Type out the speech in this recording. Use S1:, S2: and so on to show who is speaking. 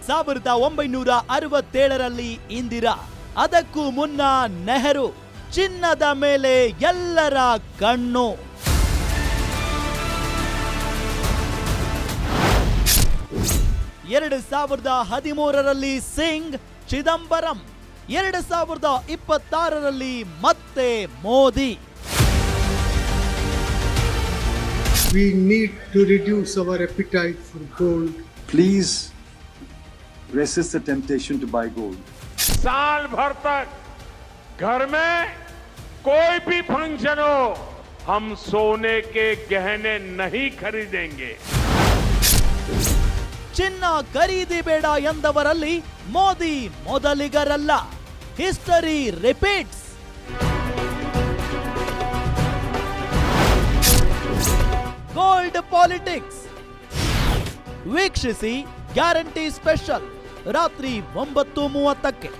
S1: 1967ರಲ್ಲಿ ಇಂದಿರಾ, ಅದಕ್ಕೂ ಮುನ್ನ ನೆಹರು. ಚಿನ್ನದ ಮೇಲೆ ಎಲ್ಲರ ಕಣ್ಣು. 2013ರಲ್ಲಿ ಸಿಂಗ್, ಚಿದಂಬರಂ. 2026ರಲ್ಲಿ ಮತ್ತೆ Modi.
S2: We need to reduce our appetite for gold.
S3: Please resist the temptation to buy gold.
S4: साल भर तक घर में कोई भी फंक्शन हो, हम सोने के गहने नहीं खरीदेंगे.
S1: ಚಿನ್ನ ಖರೀದಿ ಬೇಡ ಎಂದವರಲ್ಲಿ ಮೋದಿ ಮೊದಲಿಗರಲ್ಲ. History repeats. ಗೋಲ್ಡ್ ಪಾಲಿಟಿಕ್ಸ್ ವೀಕ್ಷಿಸಿ ಗ್ಯಾರಂಟಿ ಸ್ಪೆಷಲ್ ರಾತ್ರಿ 9:30ಕ್ಕೆ.